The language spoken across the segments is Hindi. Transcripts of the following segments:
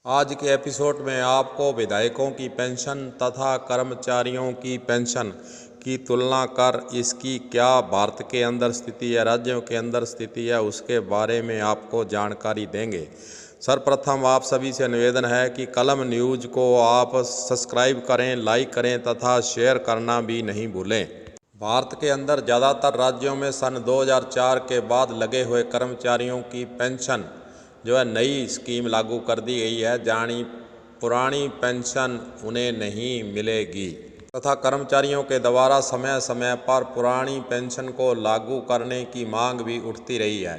आज के एपिसोड में आपको विधायकों की पेंशन तथा कर्मचारियों की पेंशन की तुलना कर इसकी क्या भारत के अंदर स्थिति है, राज्यों के अंदर स्थिति है, उसके बारे में आपको जानकारी देंगे। सर्वप्रथम आप सभी से निवेदन है कि कलम न्यूज़ को आप सब्सक्राइब करें, लाइक करें तथा शेयर करना भी नहीं भूलें। भारत के अंदर ज़्यादातर राज्यों में सन 2004 के बाद लगे हुए कर्मचारियों की पेंशन जो है नई स्कीम लागू कर दी गई है, जानी पुरानी पेंशन उन्हें नहीं मिलेगी तथा कर्मचारियों के द्वारा समय समय पर पुरानी पेंशन को लागू करने की मांग भी उठती रही है।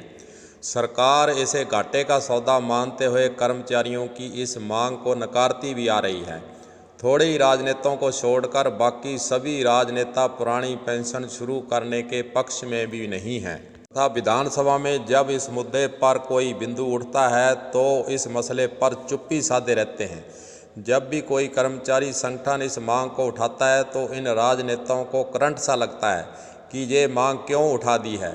सरकार इसे घाटे का सौदा मानते हुए कर्मचारियों की इस मांग को नकारती भी आ रही है। थोड़े ही राजनेताओं को छोड़कर बाकी सभी राजनेता पुरानी पेंशन शुरू करने के पक्ष में भी नहीं हैं तथा विधानसभा में जब इस मुद्दे पर कोई बिंदु उठता है तो इस मसले पर चुप्पी साधे रहते हैं। जब भी कोई कर्मचारी संगठन इस मांग को उठाता है तो इन राजनेताओं को करंट सा लगता है कि ये मांग क्यों उठा दी है,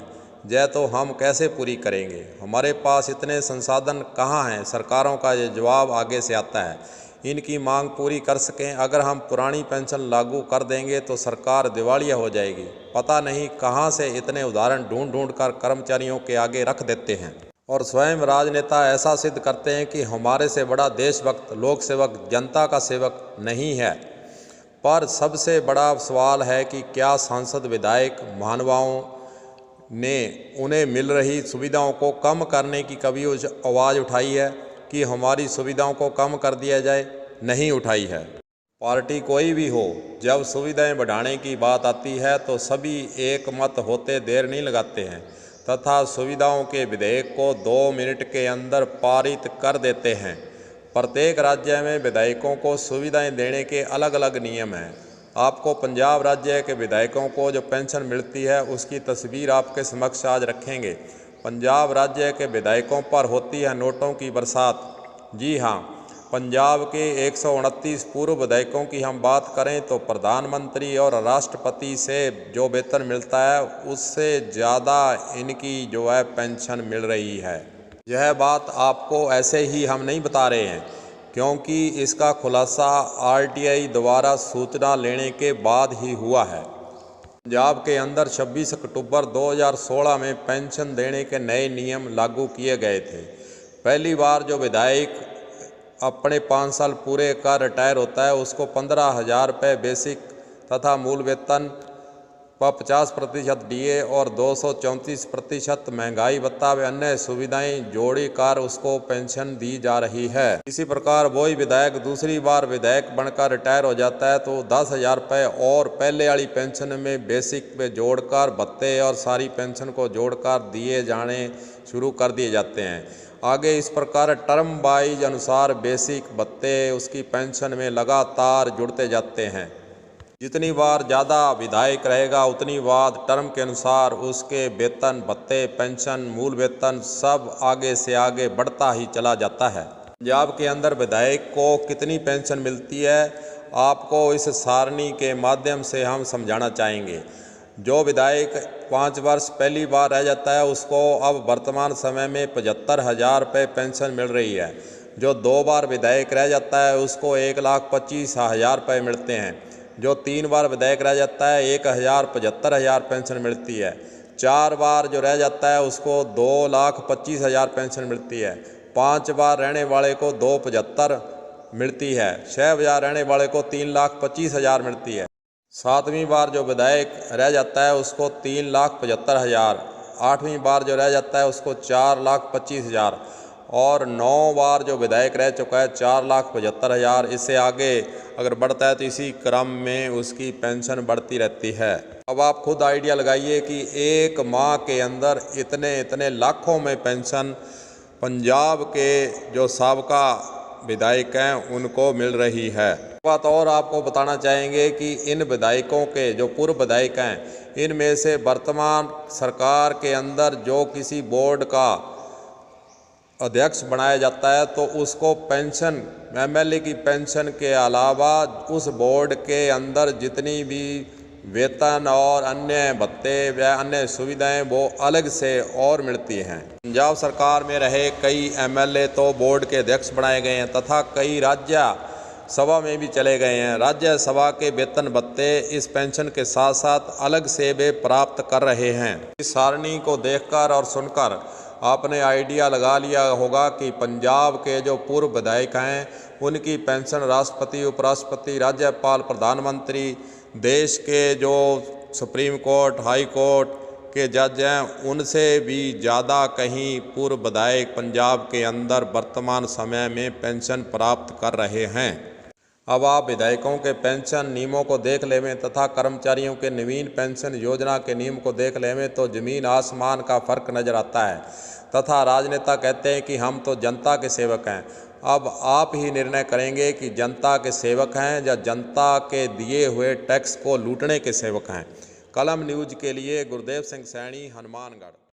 यह तो हम कैसे पूरी करेंगे, हमारे पास इतने संसाधन कहाँ हैं। सरकारों का ये जवाब आगे से आता है, इनकी मांग पूरी कर सकें अगर हम पुरानी पेंशन लागू कर देंगे तो सरकार दिवालिया हो जाएगी। पता नहीं कहां से इतने उदाहरण ढूंढ ढूंढ कर कर्मचारियों के आगे रख देते हैं और स्वयं राजनेता ऐसा सिद्ध करते हैं कि हमारे से बड़ा देशभक्त, लोक सेवक, जनता का सेवक नहीं है। पर सबसे बड़ा सवाल है कि क्या सांसद, विधायक, महानुभावों ने उन्हें मिल रही सुविधाओं को कम करने की कभी आवाज़ उठाई है कि हमारी सुविधाओं को कम कर दिया जाए? नहीं उठाई है। पार्टी कोई भी हो, जब सुविधाएं बढ़ाने की बात आती है तो सभी एक मत होते देर नहीं लगाते हैं तथा सुविधाओं के विधेयक को 2 मिनट के अंदर पारित कर देते हैं। प्रत्येक राज्य में विधायकों को सुविधाएं देने के अलग अलग नियम हैं। आपको पंजाब राज्य के विधायकों को जो पेंशन मिलती है उसकी तस्वीर आपके समक्ष आज रखेंगे। पंजाब राज्य के विधायकों पर होती है नोटों की बरसात। जी हाँ, पंजाब के 129 पूर्व विधायकों की हम बात करें तो प्रधानमंत्री और राष्ट्रपति से जो वेतन मिलता है उससे ज़्यादा इनकी जो है पेंशन मिल रही है। यह बात आपको ऐसे ही हम नहीं बता रहे हैं क्योंकि इसका खुलासा RTI द्वारा सूचना लेने के बाद ही हुआ है। पंजाब के अंदर 26 अक्टूबर 2016 में पेंशन देने के नए नियम लागू किए गए थे। पहली बार जो विधायक अपने 5 साल पूरे का रिटायर होता है उसको 15,000 रुपये बेसिक तथा मूल वेतन व 50% DA और 234% महंगाई भत्ता व अन्य सुविधाएं जोड़ी कर उसको पेंशन दी जा रही है। इसी प्रकार वही विधायक दूसरी बार विधायक बनकर रिटायर हो जाता है तो 10,000 रुपये और पहले वाली पेंशन में बेसिक पे जोड़कर भत्ते और सारी पेंशन को जोड़कर दिए जाने शुरू कर दिए जाते हैं। आगे इस प्रकार टर्म वाइज अनुसार बेसिक भत्ते उसकी पेंशन में लगातार जुड़ते जाते हैं। जितनी बार ज़्यादा विधायक रहेगा उतनी बार टर्म के अनुसार उसके वेतन, भत्ते, पेंशन, मूल वेतन सब आगे से आगे बढ़ता ही चला जाता है। पंजाब के अंदर विधायक को कितनी पेंशन मिलती है आपको इस सारणी के माध्यम से हम समझाना चाहेंगे। जो विधायक 5 वर्ष पहली बार रह जाता है उसको अब वर्तमान समय में 75,000 रुपये पेंशन मिल रही है। जो 2 बार विधायक रह जाता है उसको 1,25,000 रुपये मिलते हैं। जो 3 बार विधायक रह जाता है 1,75,000 पेंशन मिलती है। 4 बार जो रह जाता है उसको 2,25,000 पेंशन मिलती है। 5 बार रहने वाले को 2,75,000 मिलती है। 6 बार रहने वाले को 3,25,000 मिलती है। 7वीं बार जो विधायक रह जाता है उसको 3,75,000। 8वीं बार जो रह जाता है उसको 4,25,000 और 9 बार जो विधायक रह चुका है 4,75,000। इससे आगे अगर बढ़ता है तो इसी क्रम में उसकी पेंशन बढ़ती रहती है। अब आप खुद आइडिया लगाइए कि एक माह के अंदर इतने इतने लाखों में पेंशन पंजाब के जो साबका विधायक हैं उनको मिल रही है। बात और आपको बताना चाहेंगे कि इन विधायकों के जो पूर्व विधायक हैं इनमें से वर्तमान सरकार के अंदर जो किसी बोर्ड का अध्यक्ष बनाया जाता है तो उसको पेंशन, MLA की पेंशन के अलावा उस बोर्ड के अंदर जितनी भी वेतन और अन्य भत्ते व अन्य सुविधाएं वो अलग से और मिलती हैं। पंजाब सरकार में रहे कई एमएलए तो बोर्ड के अध्यक्ष बनाए गए हैं तथा कई राज्य सभा में भी चले गए हैं। राज्यसभा के वेतन भत्ते इस पेंशन के साथ साथ अलग से वे प्राप्त कर रहे हैं। इस सारणी को देखकर और सुनकर आपने आइडिया लगा लिया होगा कि पंजाब के जो पूर्व विधायक हैं उनकी पेंशन राष्ट्रपति, उपराष्ट्रपति, राज्यपाल, प्रधानमंत्री, देश के जो सुप्रीम कोर्ट, हाई कोर्ट के जज हैं उनसे भी ज़्यादा कहीं पूर्व विधायक पंजाब के अंदर वर्तमान समय में पेंशन प्राप्त कर रहे हैं। अब आप विधायकों के पेंशन नियमों को देख लेवें तथा कर्मचारियों के नवीन पेंशन योजना के नियम को देख लेवें तो ज़मीन आसमान का फ़र्क नज़र आता है तथा राजनेता कहते हैं कि हम तो जनता के सेवक हैं। अब आप ही निर्णय करेंगे कि जनता के सेवक हैं या जनता के दिए हुए टैक्स को लूटने के सेवक हैं। कलम न्यूज़ के लिए गुरदेव सिंह सैनी, हनुमानगढ़।